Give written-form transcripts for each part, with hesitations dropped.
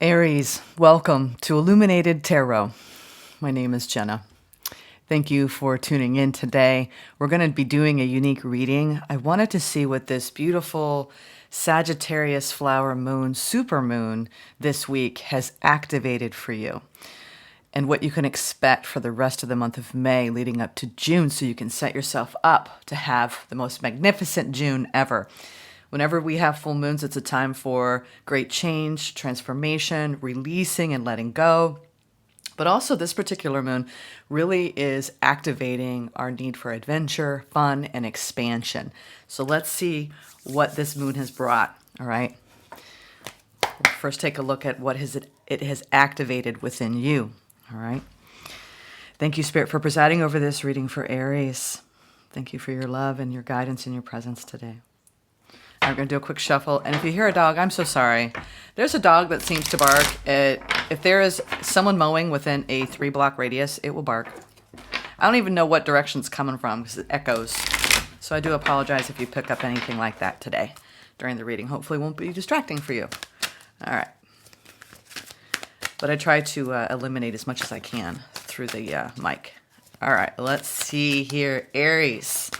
Aries, welcome to Illuminated Tarot. My name is Jenna. Thank you for tuning in today. We're going to be doing a unique reading. I wanted to see what this beautiful Sagittarius flower moon, supermoon this week has activated for you, and what you can expect for the rest of the month of May leading up to June, so you can set yourself up to have the most magnificent June ever. Whenever we have full moons, it's a time for great change, transformation, releasing and letting go. But also this particular moon really is activating our need for adventure, fun, and expansion. So let's see what this moon has brought, all right? We'll first take a look at what it has activated within you, all right? Thank you, Spirit, for presiding over this reading for Aries. Thank you for your love and your guidance and your presence today. I'm going to do a quick shuffle. And if you hear a dog, I'm so sorry. There's a dog that seems to bark. If there is someone mowing within a 3-block radius, it will bark. I don't even know what direction it's coming from because it echoes. So I do apologize if you pick up anything like that today during the reading. Hopefully it won't be distracting for you. All right. But I try to eliminate as much as I can through the mic. All right, let's see here. Aries.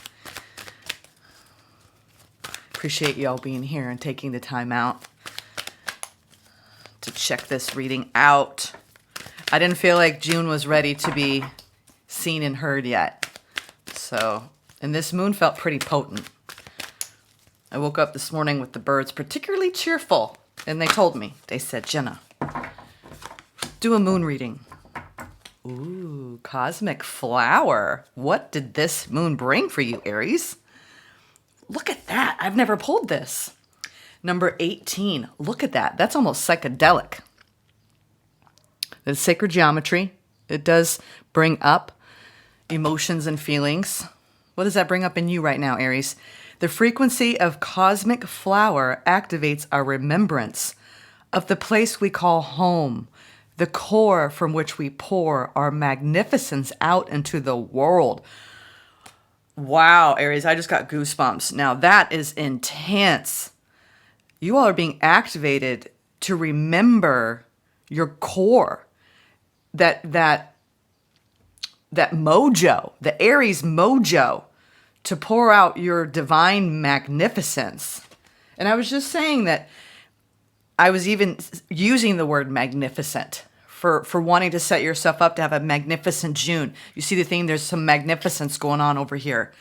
Appreciate y'all being here and taking the time out to check this reading out. I didn't feel like June was ready to be seen and heard yet. And this moon felt pretty potent. I woke up this morning with the birds particularly cheerful, and they told me, they said, Jenna, do a moon reading. Ooh, cosmic flower. What did this moon bring for you, Aries? Look at that. I've never pulled this. Number 18. Look at that. That's almost psychedelic. It's sacred geometry. It does bring up emotions and feelings. What does that bring up in you right now, Aries? The frequency of cosmic flower activates our remembrance of the place we call home, the core from which we pour our magnificence out into the world. Wow, Aries, I just got goosebumps. Now that is intense. You all are being activated to remember your core, that mojo, the Aries mojo, to pour out your divine magnificence. And I was just saying that I was even using the word magnificent for wanting to set yourself up to have a magnificent June. You see the theme? There's some magnificence going on over here.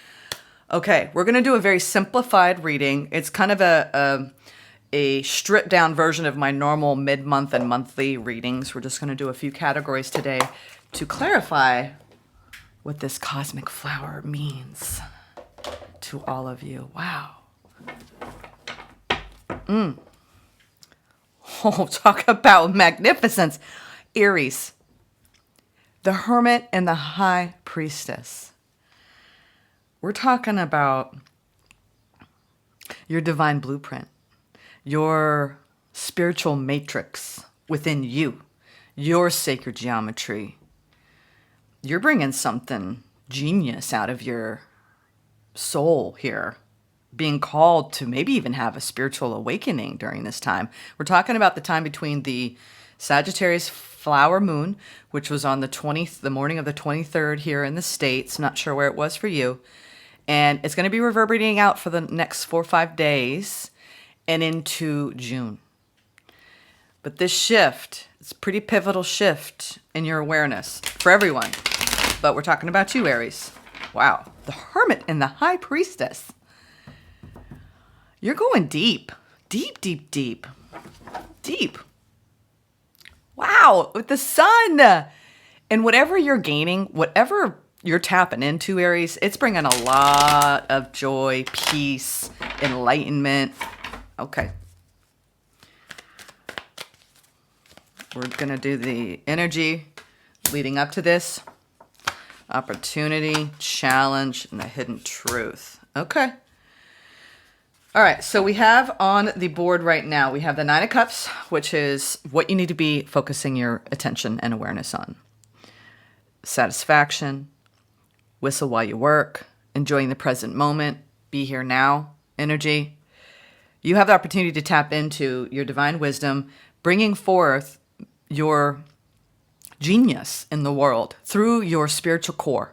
Okay, we're going to do a very simplified reading. It's kind of a stripped down version of my normal mid-month and monthly readings. We're just going to do a few categories today to clarify what this cosmic flower means to all of you. Wow. Oh, talk about magnificence. Aries, the Hermit and the High Priestess. We're talking about your divine blueprint, your spiritual matrix within you, your sacred geometry. You're bringing something genius out of your soul here, being called to maybe even have a spiritual awakening during this time. We're talking about the time between the Sagittarius flower moon, which was on the morning of the 23rd here in the States. Not sure where it was for you. And it's going to be reverberating out for the next 4 or 5 days and into June. But this shift, it's a pretty pivotal shift in your awareness for everyone. But we're talking about you, Aries. Wow. The Hermit and the High Priestess. You're going deep. Deep, deep, deep. Deep. Wow, with the sun. And whatever you're gaining, whatever you're tapping into, Aries, it's bringing a lot of joy, peace, enlightenment. Okay. We're going to do the energy leading up to this. Opportunity, challenge, and the hidden truth. Okay. All right, so we have on the board right now, we have the Nine of Cups, which is what you need to be focusing your attention and awareness on. Satisfaction, whistle while you work, enjoying the present moment, be here now, energy. You have the opportunity to tap into your divine wisdom, bringing forth your genius in the world through your spiritual core.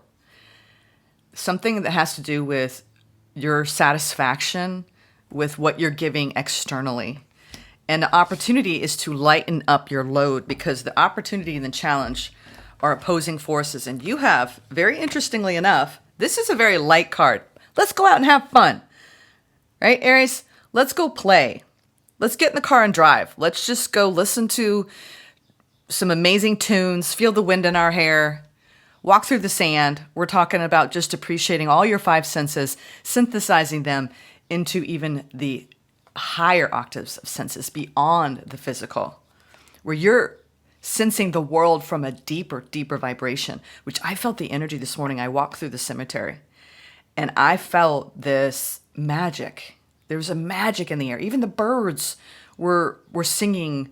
Something that has to do with your satisfaction with what you're giving externally. And the opportunity is to lighten up your load, because the opportunity and the challenge are opposing forces. And you have, very interestingly enough, this is a very light card. Let's go out and have fun. Right, Aries? Let's go play. Let's get in the car and drive. Let's just go listen to some amazing tunes, feel the wind in our hair, walk through the sand. We're talking about just appreciating all your five senses, synthesizing them into even the higher octaves of senses beyond the physical, where you're sensing the world from a deeper, deeper vibration, which I felt the energy this morning. I walked through the cemetery and I felt this magic. There was a magic in the air. Even the birds were singing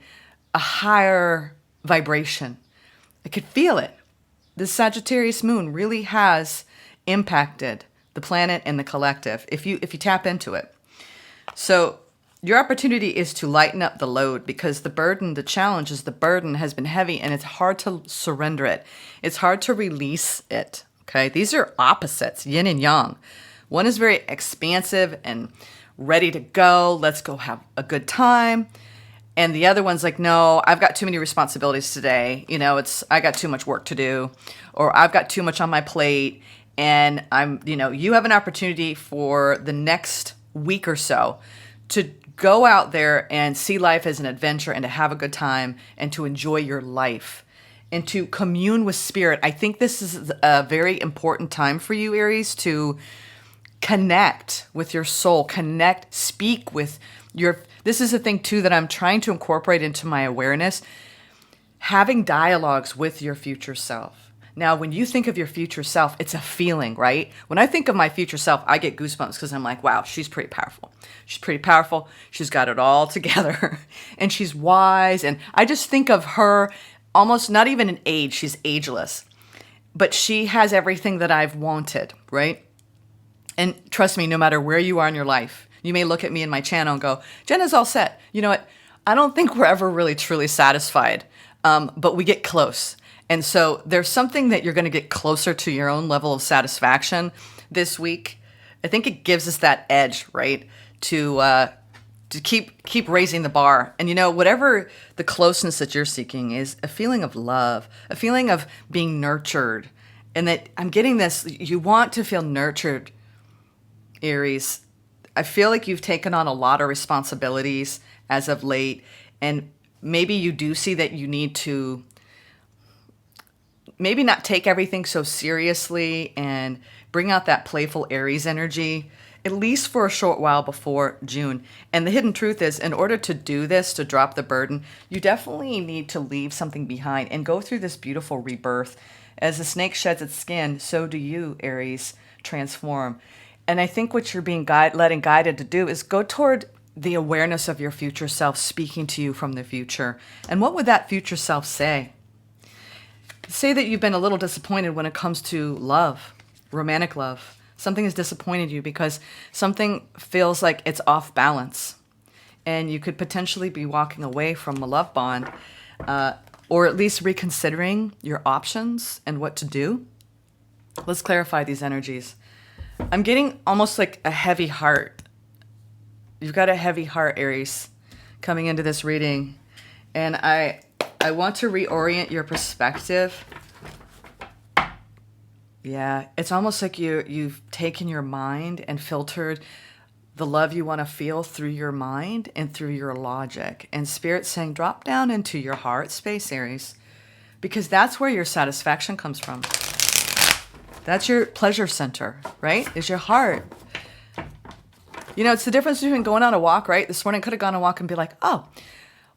a higher vibration. I could feel it. The Sagittarius moon really has impacted the planet and the collective if you tap into it. So your opportunity is to lighten up the load, because the burden, the challenge is the burden has been heavy and it's hard to surrender it. It's hard to release it. Okay. These are opposites, yin and yang. One is very expansive and ready to go. Let's go have a good time. And the other one's like, no, I've got too many responsibilities today. I got too much work to do, or I've got too much on my plate. And you have an opportunity for the next week or so to go out there and see life as an adventure and to have a good time and to enjoy your life and to commune with spirit. I think this is a very important time for you, Aries, to connect with your soul, speak with this is a thing too that I'm trying to incorporate into my awareness, having dialogues with your future self. Now, when you think of your future self, it's a feeling, right? When I think of my future self, I get goosebumps because I'm like, wow, she's pretty powerful. She's pretty powerful. She's got it all together and she's wise. And I just think of her almost not even in age. She's ageless, but she has everything that I've wanted, right? And trust me, no matter where you are in your life, you may look at me in my channel and go, Jenna's all set. You know what? I don't think we're ever really truly satisfied, but we get close. And so there's something that you're going to get closer to your own level of satisfaction this week. I think it gives us that edge, right? To keep raising the bar. And whatever the closeness that you're seeking is a feeling of love, a feeling of being nurtured. And that I'm getting this, you want to feel nurtured, Aries. I feel like you've taken on a lot of responsibilities as of late. And maybe you do see that you need to maybe not take everything so seriously and bring out that playful Aries energy, at least for a short while before June. And the hidden truth is, in order to do this, to drop the burden, you definitely need to leave something behind and go through this beautiful rebirth. As the snake sheds its skin, so do you, Aries, transform. And I think what you're being guided to do is go toward the awareness of your future self speaking to you from the future. And what would that future self say? Say that you've been a little disappointed when it comes to love, romantic love. Something has disappointed you because something feels like it's off balance. And you could potentially be walking away from a love bond, or at least reconsidering your options and what to do. Let's clarify these energies. I'm getting almost like a heavy heart. You've got a heavy heart, Aries, coming into this reading. And I want to reorient your perspective. Yeah, it's almost like you've taken your mind and filtered the love you want to feel through your mind and through your logic. And Spirit's saying, drop down into your heart space, Aries, because that's where your satisfaction comes from. That's your pleasure center, right? Is your heart. It's the difference between going on a walk, right? This morning I could have gone on a walk and be like, oh,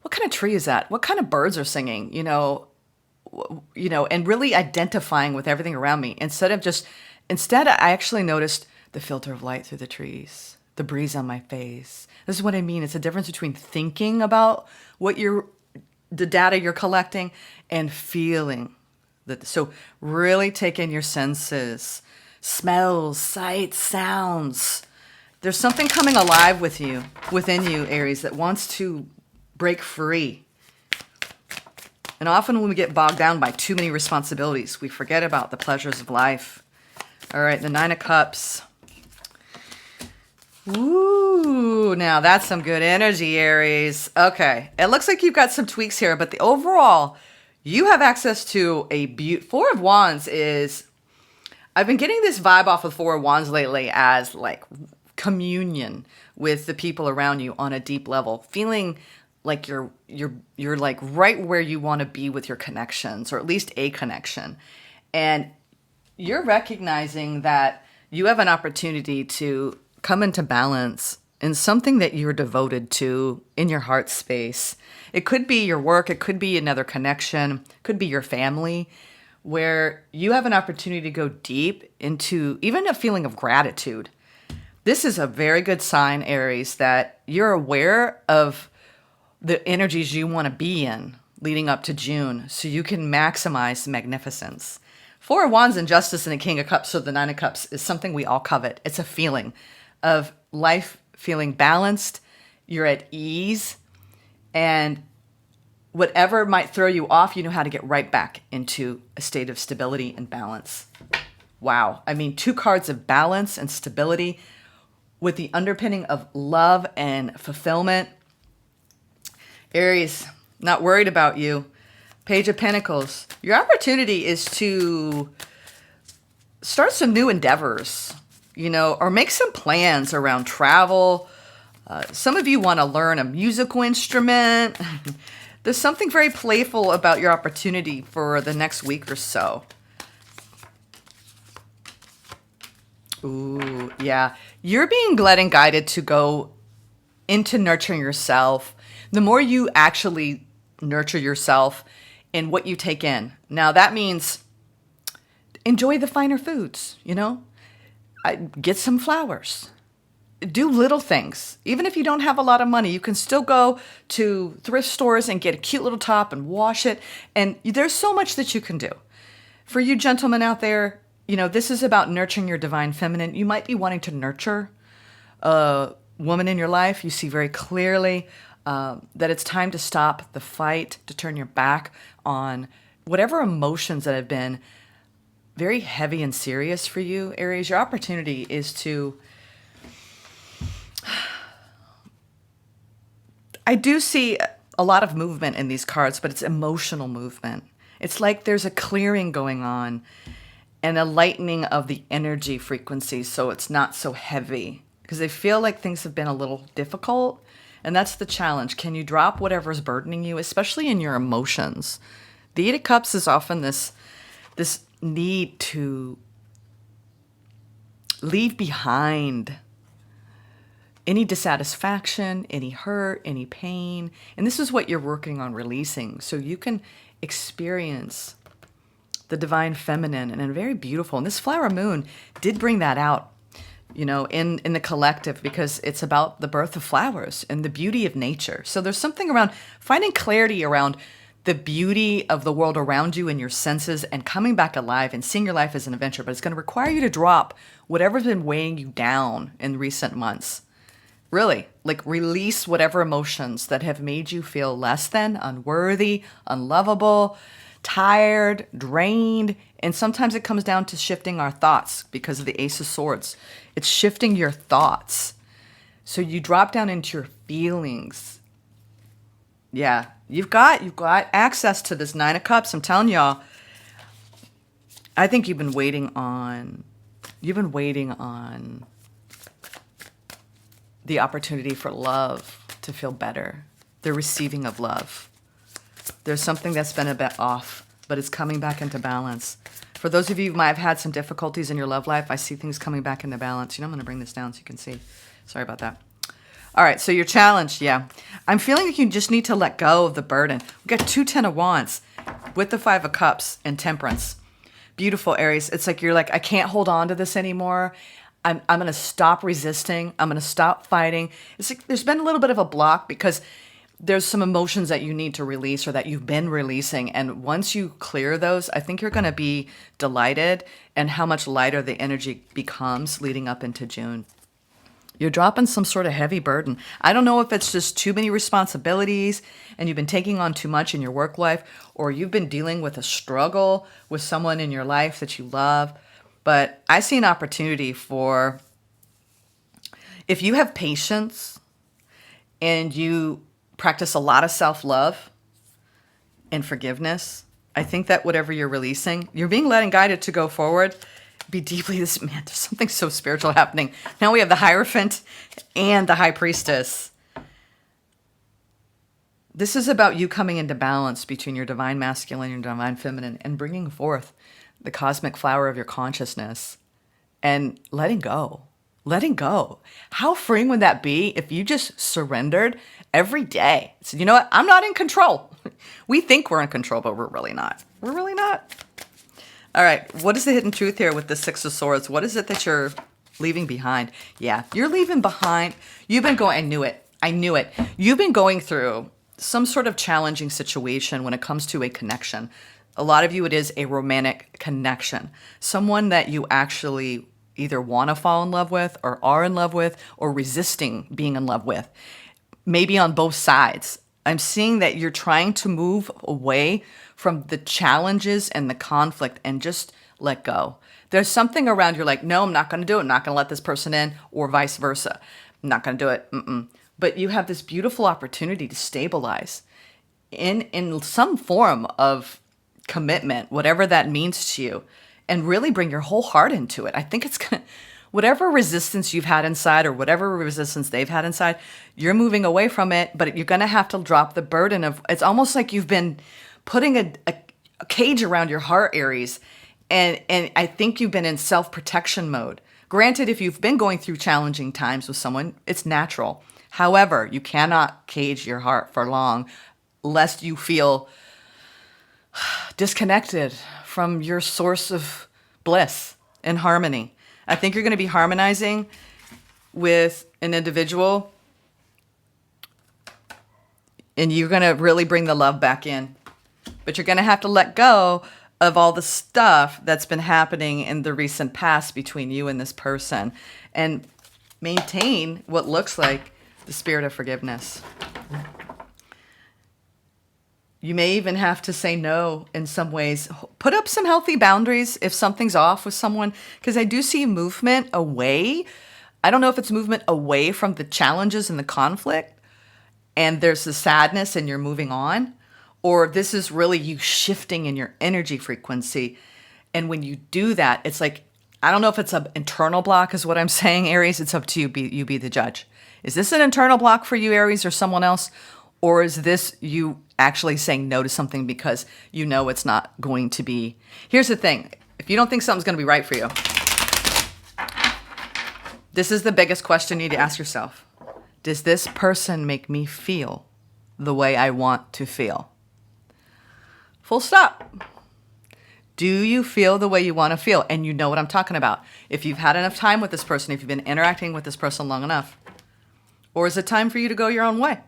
what kind of tree is that? What kind of birds are singing? And really identifying with everything around me. Instead, I actually noticed the filter of light through the trees, the breeze on my face. This is what I mean. It's a difference between thinking about the data you're collecting and feeling. So really take in your senses, smells, sights, sounds. There's something coming alive within you, Aries, that wants to break free. And often when we get bogged down by too many responsibilities, we forget about the pleasures of life. All right, the Nine of Cups. Ooh, now that's some good energy, Aries. Okay, it looks like you've got some tweaks here, but the overall, you have access to a Four of Wands is, I've been getting this vibe off of Four of Wands lately as like communion with the people around you on a deep level, feeling like you're like right where you want to be with your connections, or at least a connection. And you're recognizing that you have an opportunity to come into balance in something that you're devoted to in your heart space. It could be your work, it could be another connection, it could be your family, where you have an opportunity to go deep into even a feeling of gratitude. This is a very good sign, Aries, that you're aware of the energies you want to be in leading up to June, so you can maximize magnificence. Four of Wands and Justice and the King of Cups, so the Nine of Cups, is something we all covet. It's a feeling of life feeling balanced, you're at ease, and whatever might throw you off, you know how to get right back into a state of stability and balance. Wow. I mean, two cards of balance and stability with the underpinning of love and fulfillment. Aries, not worried about you. Page of Pentacles. Your opportunity is to start some new endeavors, or make some plans around travel. Some of you want to learn a musical instrument. There's something very playful about your opportunity for the next week or so. Ooh, yeah. You're being led and guided to go into nurturing yourself. The more you actually nurture yourself in what you take in. Now, that means enjoy the finer foods, Get some flowers. Do little things. Even if you don't have a lot of money, you can still go to thrift stores and get a cute little top and wash it. And there's so much that you can do. For you gentlemen out there, this is about nurturing your divine feminine. You might be wanting to nurture a woman in your life. You see very clearly that it's time to stop the fight, to turn your back on whatever emotions that have been very heavy and serious for you, Aries. Your opportunity is to, I do see a lot of movement in these cards, but it's emotional movement. It's like there's a clearing going on and a lightening of the energy frequency, so it's not so heavy, because I feel like things have been a little difficult, and that's the challenge. Can you drop whatever's burdening you, especially in your emotions? The Eight of Cups is often this need to leave behind any dissatisfaction, any hurt, any pain. And this is what you're working on releasing, so you can experience the divine feminine and a very beautiful. And this flower moon did bring that out, in the collective, because it's about the birth of flowers and the beauty of nature. So there's something around finding clarity around the beauty of the world around you and your senses, and coming back alive and seeing your life as an adventure. But it's going to require you to drop whatever's been weighing you down in recent months. Really, like release whatever emotions that have made you feel less than, unworthy, unlovable, tired, drained. And sometimes it comes down to shifting our thoughts because of the Ace of Swords. It's shifting your thoughts. So you drop down into your feelings. Yeah, you've got access to this Nine of Cups. I'm telling y'all, I think you've been waiting on the opportunity for love to feel better, the receiving of love. There's something that's been a bit off, but it's coming back into balance. For those of you who might have had some difficulties in your love life, I see things coming back into balance. I'm going to bring this down so you can see. Sorry about that. All right, so your challenge, yeah. I'm feeling like you just need to let go of the burden. We got two Ten of Wands with the Five of Cups and Temperance. Beautiful, Aries. It's like you're like, I can't hold on to this anymore. I'm going to stop resisting. I'm going to stop fighting. It's like there's been a little bit of a block because there's some emotions that you need to release or that you've been releasing. And once you clear those, I think you're going to be delighted and how much lighter the energy becomes leading up into June. You're dropping some sort of heavy burden. I don't know if it's just too many responsibilities and you've been taking on too much in your work life, or you've been dealing with a struggle with someone in your life that you love. But I see an opportunity for, if you have patience and you practice a lot of self-love and forgiveness, I think that whatever you're releasing, you're being led and guided to go forward. Be deeply this, man, there's something so spiritual happening. Now we have the Hierophant and the High Priestess. This is about you coming into balance between your divine masculine and your divine feminine and bringing forth the cosmic flower of your consciousness and letting go. Letting go. How freeing would that be if you just surrendered every day? So, you know what? I'm not in control. We think we're in control, but we're really not. We're really not. All right. What is the hidden truth here with the Six of Swords? What is it that you're leaving behind? Yeah, you're leaving behind. You've been going, I knew it. I knew it. You've been going through some sort of challenging situation when it comes to a connection. A lot of you, it is a romantic connection. Someone that you actually either want to fall in love with or are in love with or resisting being in love with. Maybe on both sides. I'm seeing that you're trying to move away from the challenges and the conflict and just let go. There's something around you're like, no, I'm not going to do it. I'm not going to let this person in, or vice versa. I'm not going to do it. But you have this beautiful opportunity to stabilize in some form of commitment, whatever that means to you, and really bring your whole heart into it. I think it's going to, whatever resistance you've had inside or whatever resistance they've had inside, you're moving away from it, but you're going to have to drop the burden of, it's almost like you've been putting a cage around your heart, Aries. And I think you've been in self-protection mode. Granted, if you've been going through challenging times with someone, it's natural. However, you cannot cage your heart for long, lest you feel disconnected from your source of bliss and harmony. I think you're going to be harmonizing with an individual, and you're going to really bring the love back in. But you're going to have to let go of all the stuff that's been happening in the recent past between you and this person, and maintain what looks like the spirit of forgiveness. You may even have to say no in some ways. Put up some healthy boundaries if something's off with someone, because I do see movement away. I don't know if it's movement away from the challenges and the conflict, and there's the sadness and you're moving on, or this is really you shifting in your energy frequency. And when you do that, it's like, I don't know if it's an internal block is what I'm saying, Aries. It's up to you. You be the judge. Is this an internal block for you, Aries, or someone else? Or is this you actually saying no to something because you know it's not going to be? Here's the thing. If you don't think something's going to be right for you, this is the biggest question you need to ask yourself. Does this person make me feel the way I want to feel? Full stop. Do you feel the way you want to feel? And you know what I'm talking about. If you've had enough time with this person, if you've been interacting with this person long enough, or is it time for you to go your own way?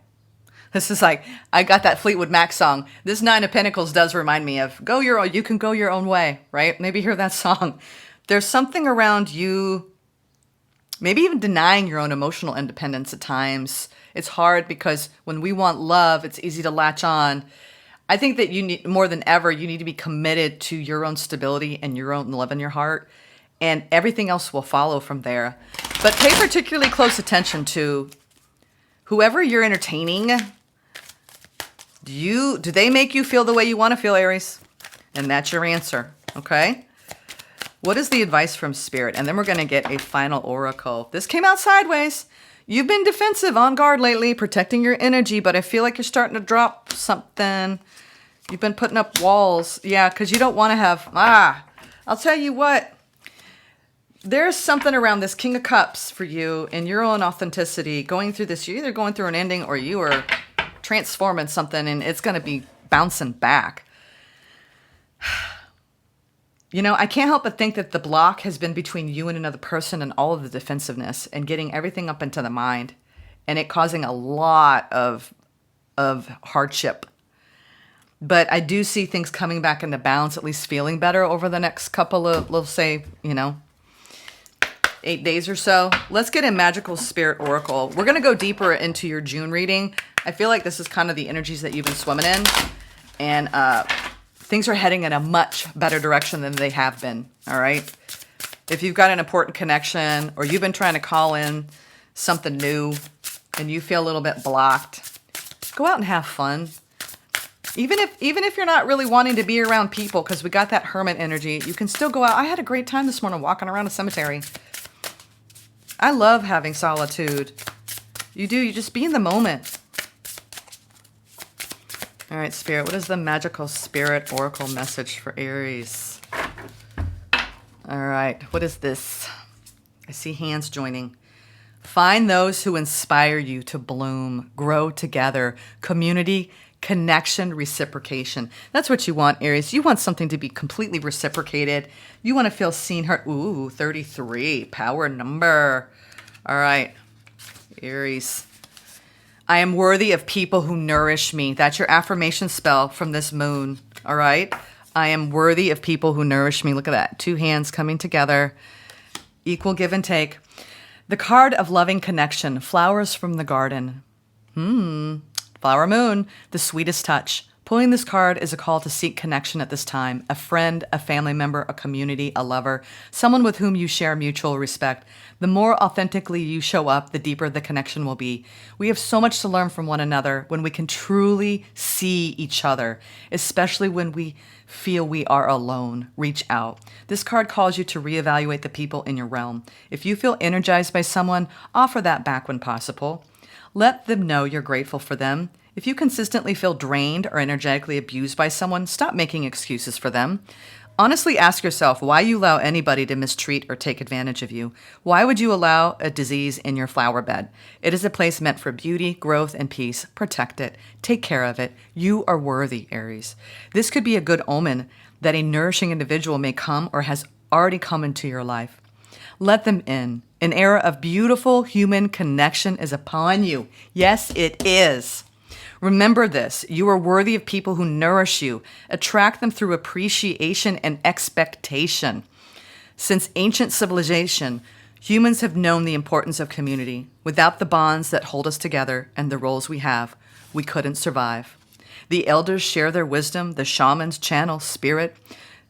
This is like, I got that Fleetwood Mac song. This Nine of Pentacles does remind me of you can go your own way, right? Maybe hear that song. There's something around you, maybe even denying your own emotional independence at times. It's hard because when we want love, it's easy to latch on. I think that you need, more than ever, you need to be committed to your own stability and your own love in your heart, and everything else will follow from there. But pay particularly close attention to whoever you're entertaining. Do they make you feel the way you want to feel, Aries? And that's your answer, okay? What is the advice from Spirit? And then we're going to get a final oracle. This came out sideways. You've been defensive, on guard lately, protecting your energy, but I feel like you're starting to drop something. You've been putting up walls. Yeah, because you don't want to have, I'll tell you what. There's something around this King of Cups for you in your own authenticity. Going through this, you're either going through an ending or you are transforming something, and it's going to be bouncing back. You know, I can't help but think that the block has been between you and another person and all of the defensiveness and getting everything up into the mind, and it causing a lot of hardship. But I do see things coming back into balance, at least feeling better over the next couple of, let's say, 8 days or so. Let's get in Magical Spirit Oracle. We're going to go deeper into your June reading. I feel like this is kind of the energies that you've been swimming in. And things are heading in a much better direction than they have been. All right. If you've got an important connection or you've been trying to call in something new and you feel a little bit blocked, go out and have fun. Even if you're not really wanting to be around people, because we got that hermit energy, you can still go out. I had a great time this morning walking around a cemetery. I love having solitude. You do. You just be in the moment. All right, Spirit. What is the Magical Spirit Oracle message for Aries? All right. What is this? I see hands joining. Find those who inspire you to bloom, grow together, community, connection, reciprocation. That's what you want, Aries. You want something to be completely reciprocated. You want to feel seen, heard. Ooh, 33, power number. All right, Aries. I am worthy of people who nourish me. That's your affirmation spell from this moon. All right. I am worthy of people who nourish me. Look at that. 2 hands coming together. Equal give and take. The card of loving connection. Flowers from the garden. Flower moon. The sweetest touch. Pulling this card is a call to seek connection at this time. A friend, a family member, a community, a lover, someone with whom you share mutual respect. The more authentically you show up, the deeper the connection will be. We have so much to learn from one another when we can truly see each other, especially when we feel we are alone. Reach out. This card calls you to reevaluate the people in your realm. If you feel energized by someone, offer that back when possible. Let them know you're grateful for them. If you consistently feel drained or energetically abused by someone, stop making excuses for them. Honestly ask yourself why you allow anybody to mistreat or take advantage of you. Why would you allow a disease in your flower bed? It is a place meant for beauty, growth, and peace. Protect it. Take care of it. You are worthy, Aries. This could be a good omen that a nourishing individual may come or has already come into your life. Let them in. An era of beautiful human connection is upon you. Yes, it is. Remember this, you are worthy of people who nourish you. Attract them through appreciation and expectation. Since ancient civilization, humans have known the importance of community. Without the bonds that hold us together and the roles we have, we couldn't survive. The elders share their wisdom, the shamans channel spirit,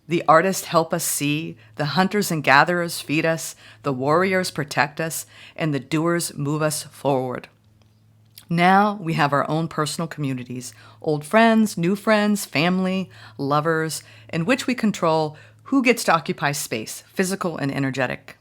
the artists help us see, the hunters and gatherers feed us, the warriors protect us, and the doers move us forward. Now we have our own personal communities, old friends, new friends, family, lovers, in which we control who gets to occupy space, physical and energetic.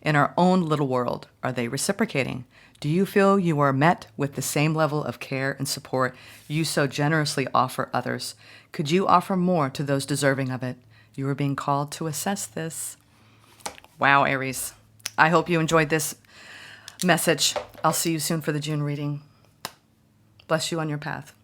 In our own little world, are they reciprocating? Do you feel you are met with the same level of care and support you so generously offer others? Could you offer more to those deserving of it? You are being called to assess this. Wow, Aries. I hope you enjoyed this message. I'll see you soon for the June reading. Bless you on your path.